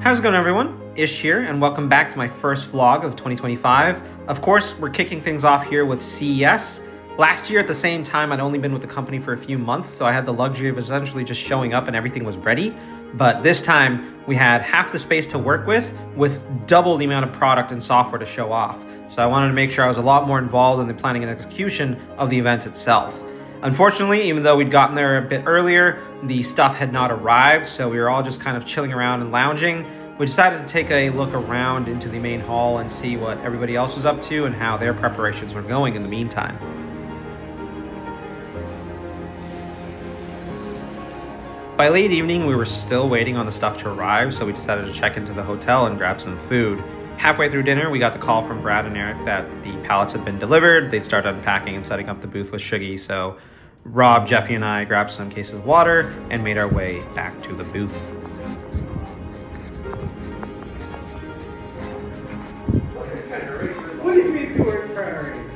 How's it going, everyone? Ish here, and welcome back to my first vlog of 2025. Of course, we're kicking things off here with CES. Last year at the same time, I'd only been with the company for a few months, so I had the luxury of essentially just showing up and everything was ready. But this time, we had half the space to work with double the amount of product and software to show off. So I wanted to make sure I was a lot more involved in the planning and execution of the event itself. Unfortunately, even though we'd gotten there a bit earlier, the stuff had not arrived, so we were all just kind of chilling around and lounging. We decided to take a look around into the main hall and see what everybody else was up to and how their preparations were going in the meantime. By late evening, we were still waiting on the stuff to arrive, so we decided to check into the hotel and grab some food. Halfway through dinner, we got the call from Brad and Eric that the pallets had been delivered. They'd start unpacking and setting up the booth with Shuggy, so Rob, Jeffy, and I grabbed some cases of water and made our way back to the booth. What do you mean you were trying?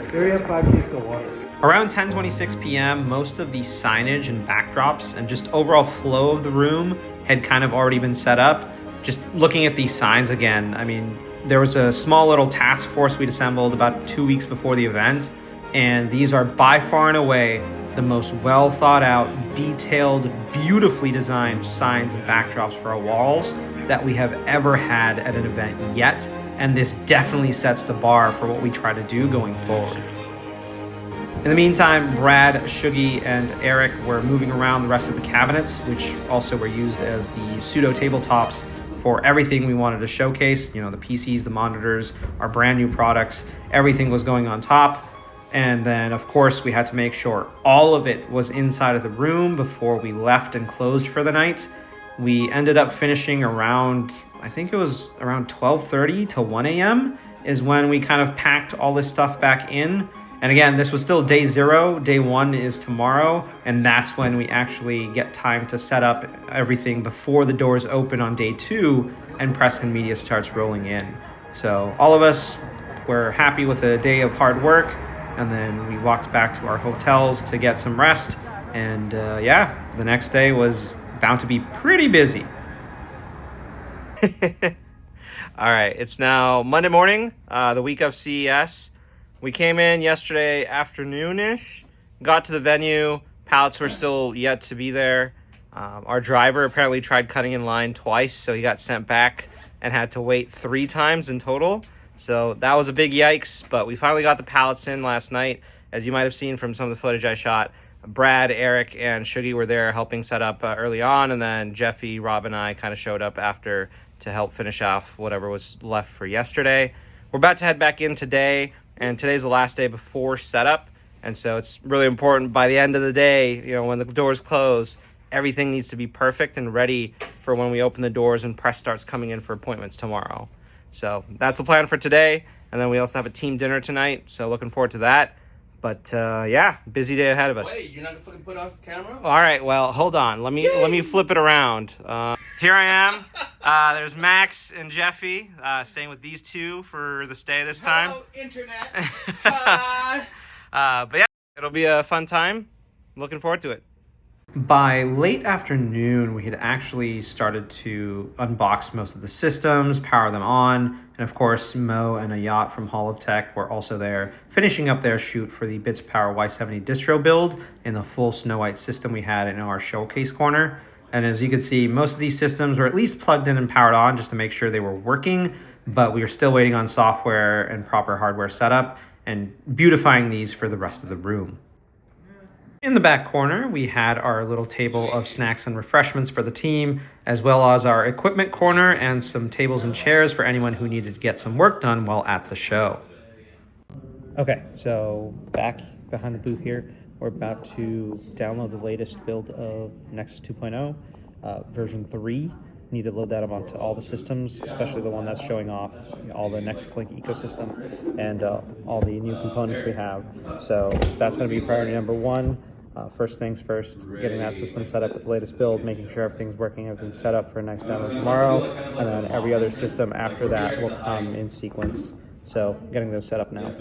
There we have 5 cases of water. Around 10:26 p.m., most of the signage and backdrops and just overall flow of the room had kind of already been set up. Just looking at these signs again, I mean, there was a small little task force we'd assembled about 2 weeks before the event, and these are by far and away the most well thought out, detailed, beautifully designed signs and backdrops for our walls that we have ever had at an event yet, and this definitely sets the bar for what we try to do going forward. In the meantime, Brad, Shuggy, and Eric were moving around the rest of the cabinets, which also were used as the pseudo tabletops for everything we wanted to showcase. You know, the PCs, the monitors, our brand new products, everything was going on top. And then, of course, we had to make sure all of it was inside of the room before we left and closed for the night. We ended up finishing around, I think it was around 12:30 to 1 a.m. is when we kind of packed all this stuff back in. And again, this was still day 0. Day 1 is tomorrow, and that's when we actually get time to set up everything before the doors open on day 2 and press and media starts rolling in. So all of us were happy with a day of hard work, and then we walked back to our hotels to get some rest. And yeah, the next day was bound to be pretty busy. All right, it's now Monday morning, the week of CES. We came in yesterday afternoon-ish, got to the venue, pallets were still yet to be there. Our driver apparently tried cutting in line twice, so he got sent back and had to wait 3 times in total. So that was a big yikes, but we finally got the pallets in last night. As you might have seen from some of the footage I shot, Brad, Eric, and Shuggy were there helping set up early on, and then Jeffy, Rob, and I kind of showed up after to help finish off whatever was left for yesterday. We're about to head back in today, and today's the last day before setup, and so it's really important by the end of the day, you know, when the doors close, everything needs to be perfect and ready for when we open the doors and press starts coming in for appointments tomorrow. So that's the plan for today, and then we also have a team dinner tonight, so looking forward to that. But yeah, busy day ahead of us. Wait, you're not gonna fucking put on the camera? All right, well, hold on. Let me flip it around. Here I am. There's Max and Jeffy staying with these two for the stay this time. Hello, internet. Hi. But yeah, it'll be a fun time. Looking forward to it. By late afternoon, we had actually started to unbox most of the systems, power them on, and of course, Mo and Ayat from Hall of Tech were also there, finishing up their shoot for the Bits Power Y70 distro build in the full Snow White system we had in our showcase corner. And as you can see, most of these systems were at least plugged in and powered on just to make sure they were working, but we were still waiting on software and proper hardware setup and beautifying these for the rest of the room. In the back corner, we had our little table of snacks and refreshments for the team, as well as our equipment corner and some tables and chairs for anyone who needed to get some work done while at the show. Okay, so back behind the booth here, we're about to download the latest build of Nexus 2.0, version 3. Need to load that up onto all the systems, especially the one that's showing off all the Nexus Link ecosystem and all the new components we have. So that's going to be priority number 1. First things first, getting that system set up with the latest build, making sure everything's working, everything's set up for a nice demo tomorrow, and then every other system after that will come in sequence. So getting those set up now.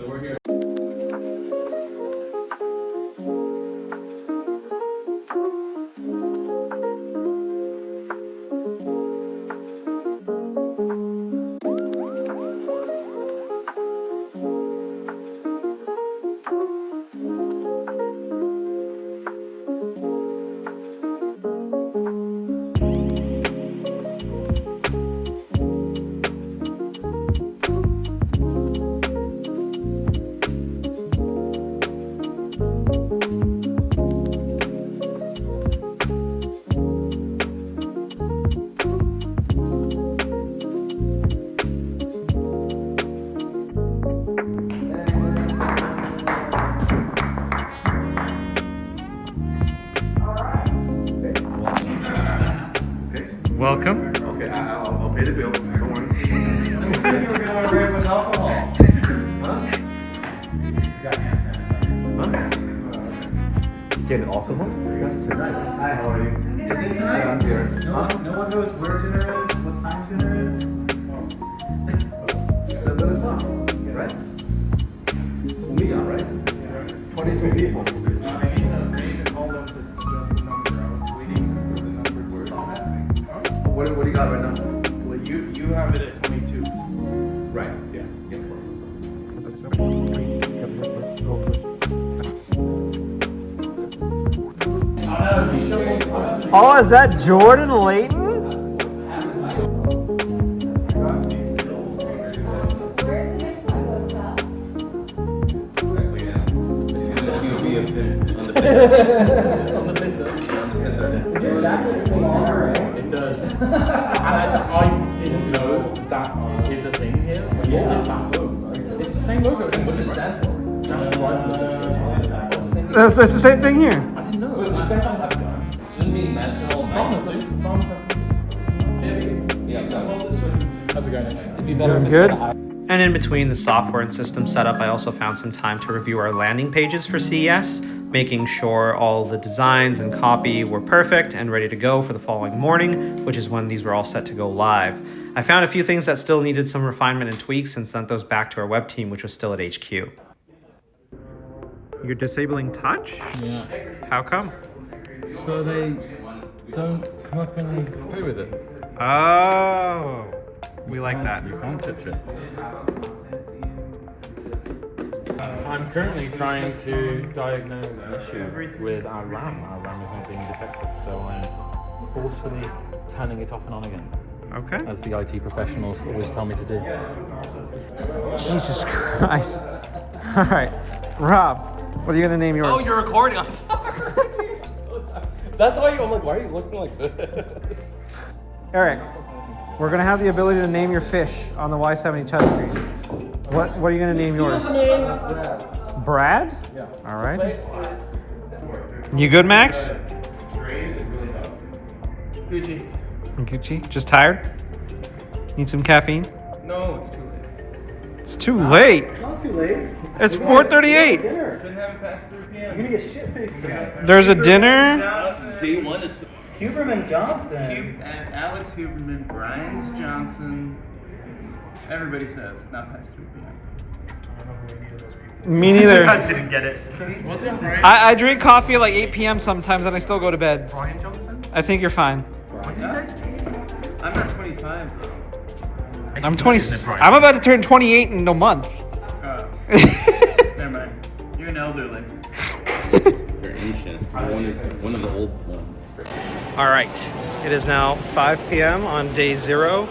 Welcome. Okay, I'll pay the bill. Don't worry. You said you were going to rave with alcohol. Huh? Get alcohol? That's tonight. Hi, how are you? Is it tonight? I'm here. No one knows where dinner is, what time dinner is. 7 o'clock, right? We are, right? 22 people. I need to call them to adjust the number. I was waiting for the number to stop happening. What do you got right now? Well, you have it at 22. Right, yeah. Oh, is that Jordan Layton? Where's the next one goes up? It does. And I didn't know that is a thing here. It's the same logo. What is that for? National Rifle Association. It's the same thing here. I didn't know. You guys don't have done. Shouldn't be national. Farmers do. Farmers have. How's it going? It'd be better Doing good. And in between the software and system setup, I also found some time to review our landing pages for CES, making sure all the designs and copy were perfect and ready to go for the following morning, which is when these were all set to go live. I found a few things that still needed some refinement and tweaks and sent those back to our web team, which was still at HQ. You're disabling touch? Yeah. How come? So they don't come up and play with it. Oh, we like that. You can't touch it. I'm currently trying to diagnose an issue with our RAM. Our RAM is not being detected, so I'm forcefully turning it off and on again, Okay. as the IT professionals always tell me to do. Jesus Christ. All right, Rob, what are you gonna name yours? Oh, you're recording. I'm sorry. That's why I'm like, why are you looking like this? Eric, we're gonna have the ability to name your fish on the Y70 touchscreen. What are you gonna name yours? Brad? Yeah. All right. You good, Max? Gucci. Gucci? Just tired? Need some caffeine? No, it's too late. It's too late. It's not too late. It's 4:38. Dinner. Shouldn't have it past 3 p.m. You're going to get shit-faced tonight. There's a dinner. Johnson. Day one is. Huberman Johnson. And Alex Huberman, Brian's Johnson. Everybody says not past 3 p.m. Me neither. didn't get it. I drink coffee at like 8 p.m. sometimes and I still go to bed. Brian Johnson? I think you're fine. What did you say? I'm not 25. I'm 20. I'm about to turn 28 in a month. Never mind. You're an elderly. You're ancient. One of the old ones. All right, it is now 5 p.m. on day 0.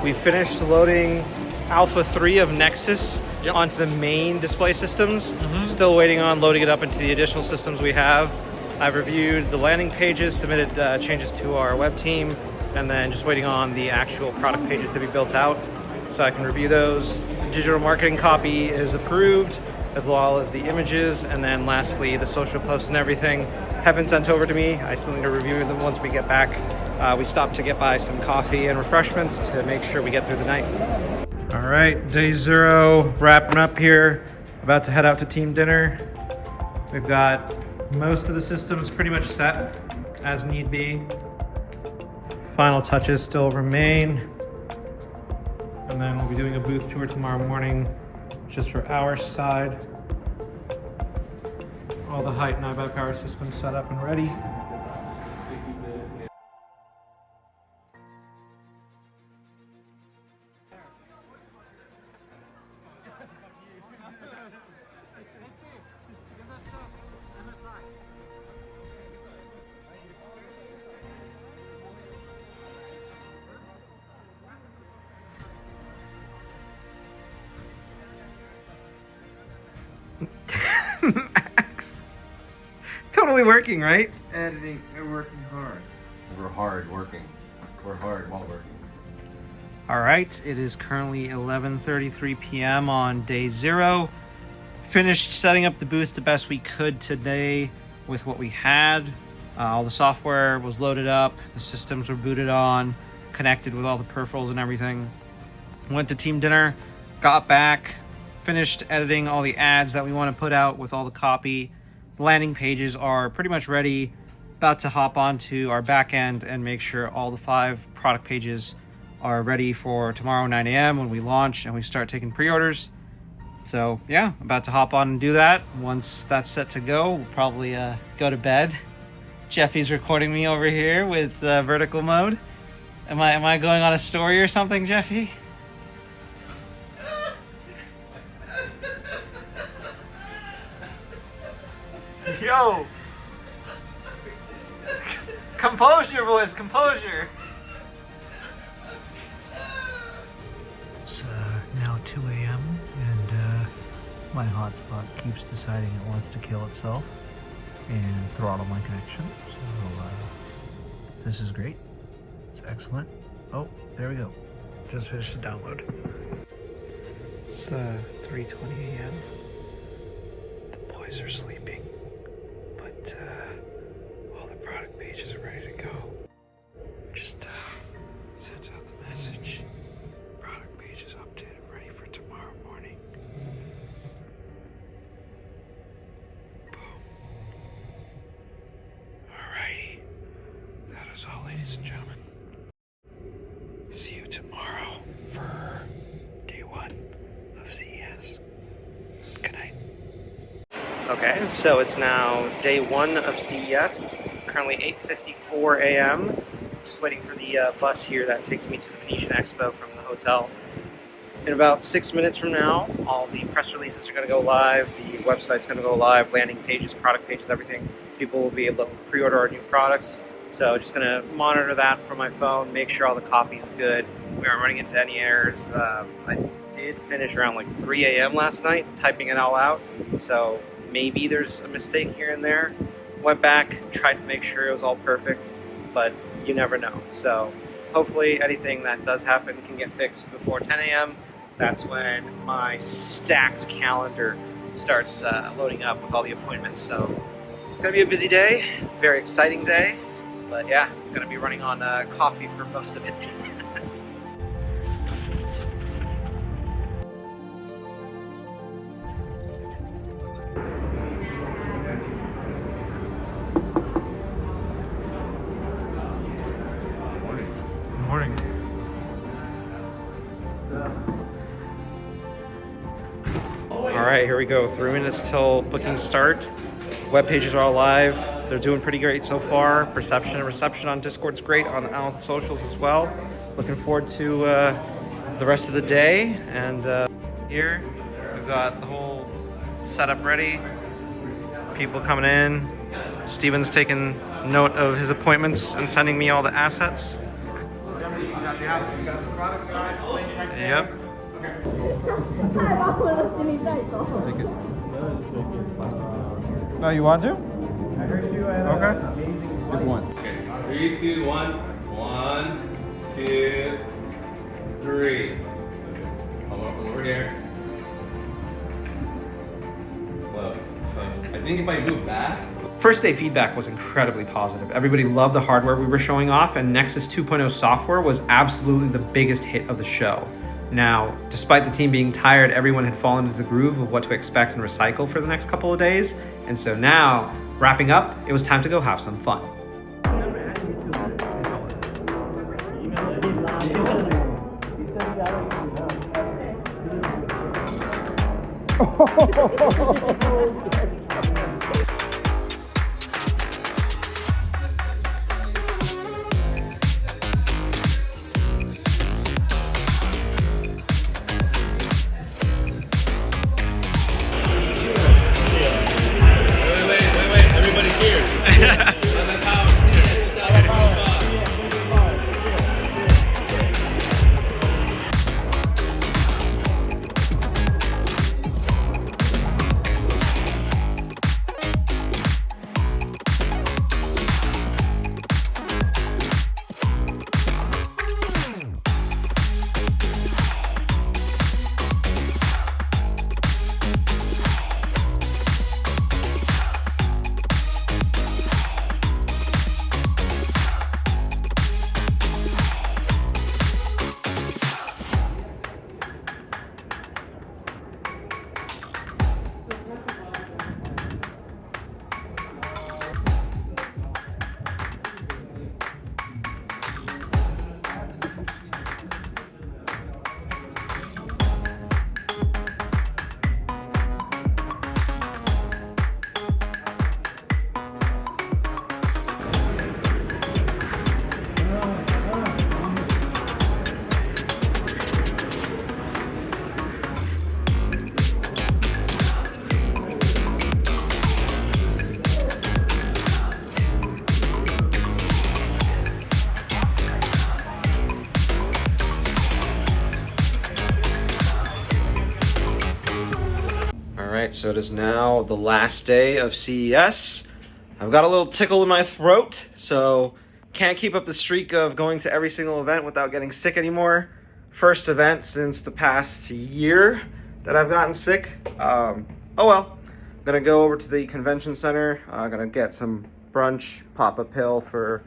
We finished loading Alpha 3 of Nexus onto the main display systems. Still waiting on loading it up into the additional systems we have. I've reviewed the landing pages, submitted changes to our web team, and then just waiting on the actual product pages to be built out so I can review those. Digital marketing copy is approved, as well as the images, and then lastly, the social posts and everything have been sent over to me. I still need to review them once we get back. We stopped to get by some coffee and refreshments to make sure we get through the night. All right, day 0, wrapping up here. About to head out to team dinner. We've got most of the systems pretty much set as need be. Final touches still remain. And then we'll be doing a booth tour tomorrow morning just for our side. All the HYTE and iBuyPower systems set up and ready. Max. Totally working, right? Editing and working hard. We're hard working. We're hard while working. All right, it is currently 11:33 p.m. on day 0. Finished setting up the booth the best we could today with what we had. All the software was loaded up, the systems were booted on, connected with all the peripherals and everything. Went to team dinner, got back, finished editing all the ads that we want to put out with all the copy. The landing pages are pretty much ready. About to hop onto our back end and make sure all the 5 product pages are ready for tomorrow 9 a.m. when we launch and we start taking pre-orders. So yeah, about to hop on and do that. Once that's set to go, we'll probably go to bed. Jeffy's recording me over here with vertical mode. Am I going on a story or something, Jeffy? Yo! Composure, boys, composure! It's now 2 a.m. and my hotspot keeps deciding it wants to kill itself and throttle my connection. So this is great. It's excellent. Oh, there we go. Just finished the download. It's 3:20 a.m. The boys are sleeping, but all the product pages are ready to go. Just sent out the message. Product pages updated, ready for tomorrow morning. Boom. Alrighty. That is all, ladies and gentlemen. See you tomorrow for day 1 of CES. Good night. Okay, so it's now day 1 of CES. Currently 8:54 a.m. Just waiting for the bus here that takes me to the Venetian Expo from the hotel. In about 6 minutes from now, all the press releases are going to go live. The website's going to go live, landing pages, product pages, everything. People will be able to pre-order our new products. So just going to monitor that from my phone, make sure all the copy is good. We aren't running into any errors. I did finish around like 3 a.m. last night, typing it all out. So maybe there's a mistake here and there. Went back, tried to make sure it was all perfect, but you never know. So hopefully anything that does happen can get fixed before 10 a.m. That's when my stacked calendar starts loading up with all the appointments. So it's going to be a busy day, very exciting day. But yeah, I'm going to be running on coffee for most of it. Morning. All right, here we go. 3 minutes till bookings start. Web pages are all live. They're doing pretty great so far. Perception and reception on Discord's great, on our socials as well. Looking forward to the rest of the day. And here, we've got the whole setup ready. People coming in. Steven's taking note of his appointments and sending me all the assets. Yep. Take it. Oh, you want to? I heard you at Okay. Just one. Okay, 3, 2, 1. 1, 2, 3. Come over here. Close. I think if I move back. First day feedback was incredibly positive. Everybody loved the hardware we were showing off, and Nexus 2.0 software was absolutely the biggest hit of the show. Now, despite the team being tired, everyone had fallen into the groove of what to expect and recycle for the next couple of days. And so now, wrapping up, it was time to go have some fun. right, so it is now the last day of CES. I've got a little tickle in my throat, so can't keep up the streak of going to every single event without getting sick anymore. First event since the past year that I've gotten sick. Oh well. I'm gonna go over to the convention center. I'm gonna get some brunch, pop a pill for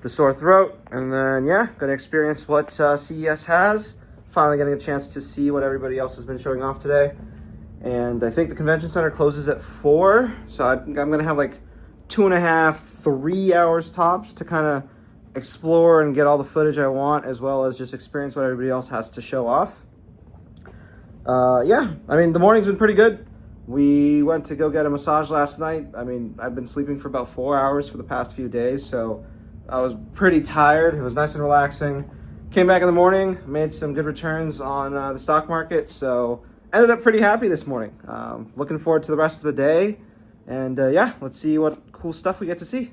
the sore throat, and then yeah, gonna experience what CES has. Finally getting a chance to see what everybody else has been showing off today. And I think the convention center closes at 4, so I'm gonna have like 2.5, 3 hours tops to kind of explore and get all the footage I want, as well as just experience what everybody else has to show off. Yeah, I mean, the morning's been pretty good. We went to go get a massage last night. I mean, I've been sleeping for about 4 hours for the past few days, so I was pretty tired. It was nice and relaxing. Came back in the morning, made some good returns on the stock market, so ended up pretty happy this morning. Looking forward to the rest of the day. And yeah, let's see what cool stuff we get to see.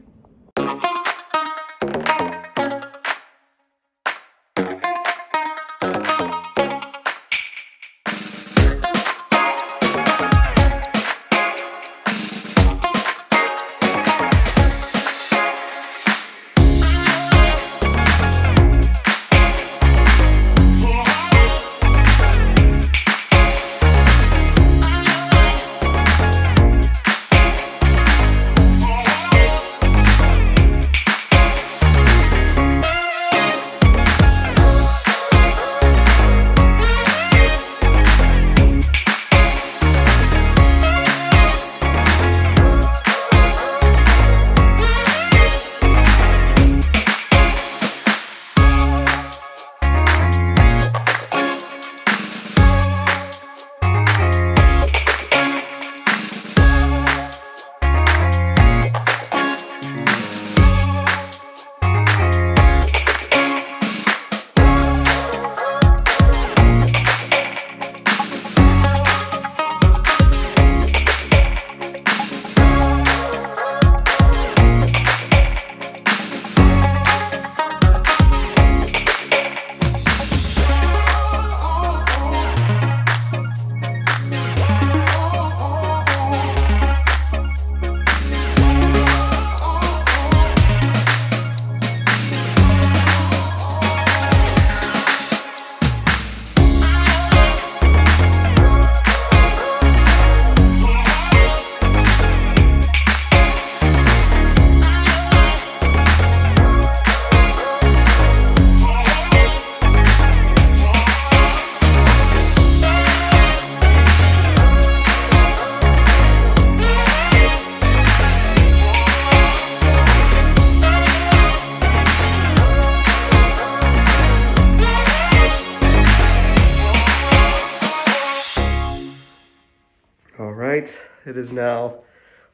All right, it is now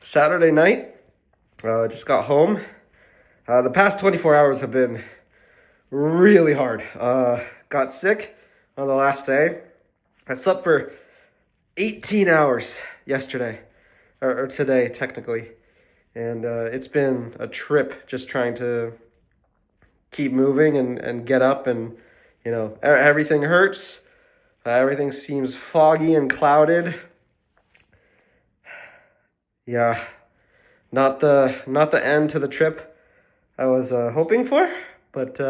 Saturday night. Just got home. The past 24 hours have been really hard. Got sick on the last day. I slept for 18 hours yesterday, or today technically. And it's been a trip just trying to keep moving and get up, and you know, everything hurts. Everything seems foggy and clouded. Yeah, not the end to the trip I was hoping for, but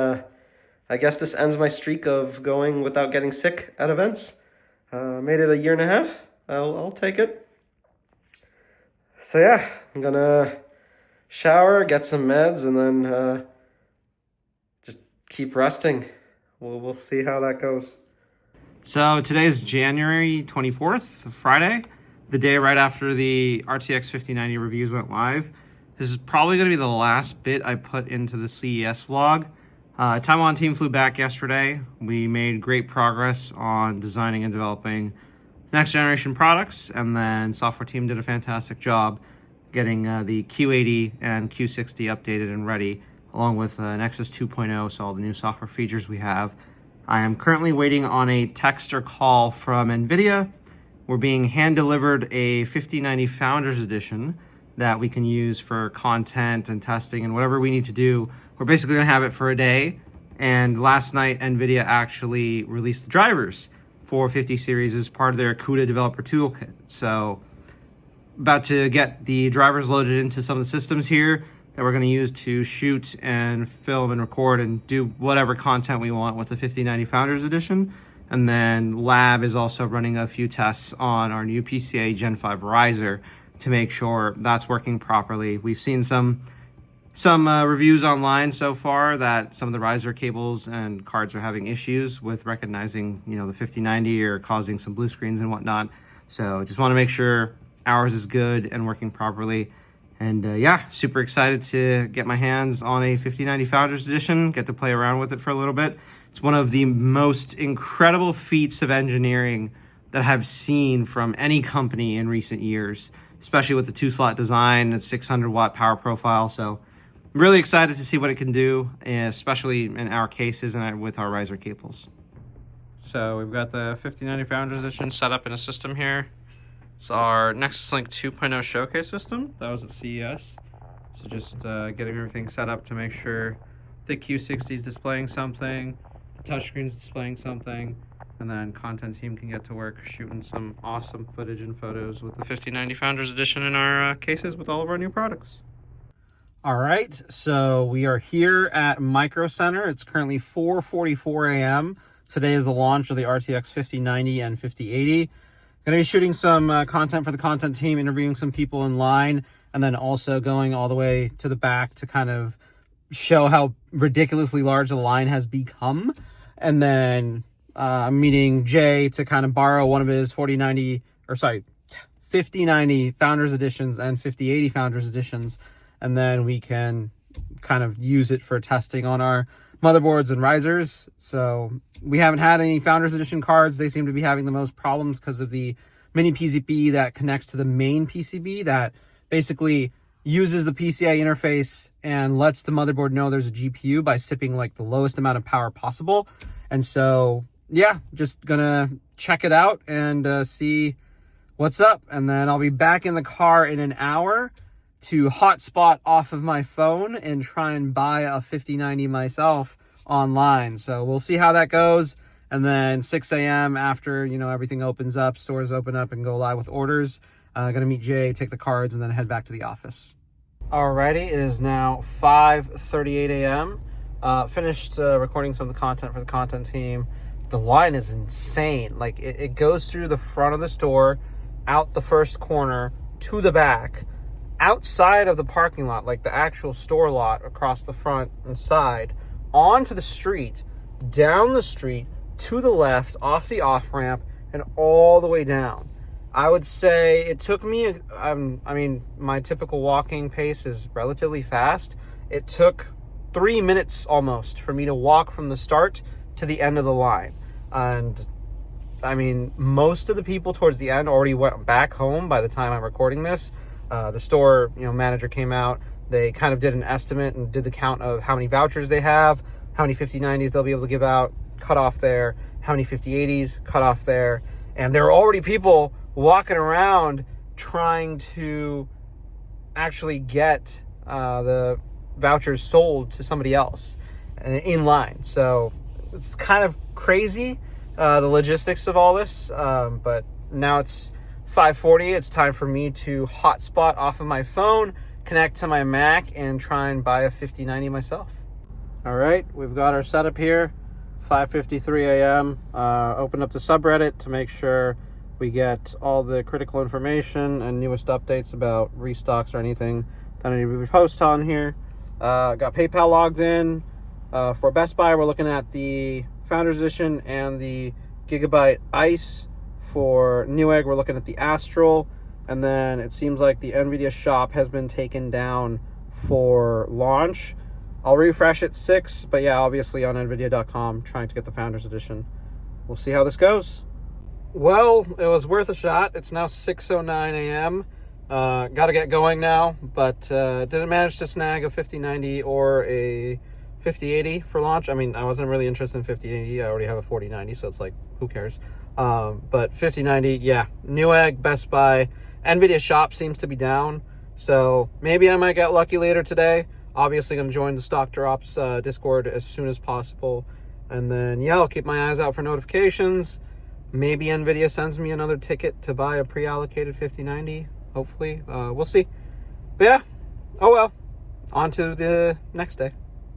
I guess this ends my streak of going without getting sick at events. Made it a year and a half. I'll take it. So yeah, I'm gonna shower, get some meds, and then just keep resting. We'll see how that goes. So today is January 24th, Friday, the day right after the RTX 5090 reviews went live. This is probably going to be the last bit I put into the CES vlog. Taiwan team flew back yesterday. We made great progress on designing and developing next generation products, and then software team did a fantastic job getting the Q80 and Q60 updated and ready, along with Nexus 2.0, so all the new software features we have. I am currently waiting on a text or call from NVIDIA. We're being hand-delivered a 5090 Founders Edition that we can use for content and testing and whatever we need to do. We're basically gonna have it for a day. And last night, NVIDIA actually released the drivers for 50 series as part of their CUDA developer toolkit. So about to get the drivers loaded into some of the systems here that we're going to use to shoot and film and record and do whatever content we want with the 5090 Founders Edition. And then Lab is also running a few tests on our new PCA Gen 5 riser to make sure that's working properly. We've seen some reviews online so far that some of the riser cables and cards are having issues with recognizing, you know, the 5090 or causing some blue screens and whatnot. So just want to make sure ours is good and working properly. And yeah, super excited to get my hands on a 5090 Founders Edition, get to play around with it for a little bit. It's one of the most incredible feats of engineering that I've seen from any company in recent years, especially with the 2-slot design and 600 watt power profile. So I'm really excited to see what it can do, especially in our cases and with our riser cables. So we've got the 5090 Founders Edition set up in a system here. It's our Nexus Link 2.0 showcase system. That was at CES. So just getting everything set up to make sure the Q60 is displaying something, the touchscreen's displaying something, and then content team can get to work shooting some awesome footage and photos with the 5090 Founders Edition in our cases with all of our new products. All right, so we are here at Micro Center. It's currently 4:44 a.m. Today is the launch of the RTX 5090 and 5080. Going to be shooting some content for the content team, interviewing some people in line, and then also going all the way to the back to kind of show how ridiculously large the line has become. And then I'm meeting Jay to kind of borrow one of his 5090 Founders Editions and 5080 Founders Editions. And then we can kind of use it for testing on our motherboards and risers. So we haven't had any Founders Edition cards. They seem to be having the most problems because of the mini PCB that connects to the main PCB that basically uses the PCI interface and lets the motherboard know there's a GPU by sipping like the lowest amount of power possible. And so, yeah, just gonna check it out and see what's up. And then I'll be back in the car in an hour to hotspot off of my phone and try and buy a 5090 myself online. So we'll see how that goes. And then 6 a.m. after, you know, everything opens up, stores open up and go live with orders, gonna meet Jay, take the cards, and then head back to the office. Alrighty, it is now 5:38 a.m. Finished recording some of the content for the content team. The line is insane. Like it goes through the front of the store, out the first corner, to the back, outside of the parking lot, like the actual store lot across the front and side, onto the street, down the street, to the left, off the off-ramp, and all the way down. I would say it took me, I mean, my typical walking pace is relatively fast. It took 3 minutes almost for me to walk from the start to the end of the line. And I mean, most of the people towards the end already went back home by the time I'm recording this. The store, manager came out. They kind of did an estimate and did the count of how many vouchers they have, how many 5090s they'll be able to give out, cut off there, how many 5080s, cut off there. And there were already people walking around trying to actually get the vouchers sold to somebody else in line. So it's kind of crazy, the logistics of all this. But now it's 5:40. It's time for me to hotspot off of my phone, connect to my Mac, and try and buy a 5090 myself. All right, we've got our setup here. 5:53 a.m. Open up the subreddit to make sure we get all the critical information and newest updates about restocks or anything that I need to post on here. Got PayPal logged in. For Best Buy, we're looking at the Founders Edition and the Gigabyte Ice. For Newegg, we're looking at the Astral. And then it seems like the NVIDIA shop has been taken down for launch. I'll refresh at 6, but yeah, obviously on NVIDIA.com, trying to get the Founders Edition. We'll see how this goes. Well, it was worth a shot. It's now 6:09 a.m. Got to get going now, but didn't manage to snag a 5090 or a 5080 for launch. I mean, I wasn't really interested in 5080. I already have a 4090, so it's like, who cares? But 5090, yeah. Newegg, Best Buy, NVIDIA shop seems to be down, so maybe I might get lucky later today. Obviously, going to join the Stock Drops Discord as soon as possible. And then, yeah, I'll keep my eyes out for notifications. Maybe NVIDIA sends me another ticket to buy a pre-allocated 5090. hopefully. We'll see. But yeah, oh well. On to the next day.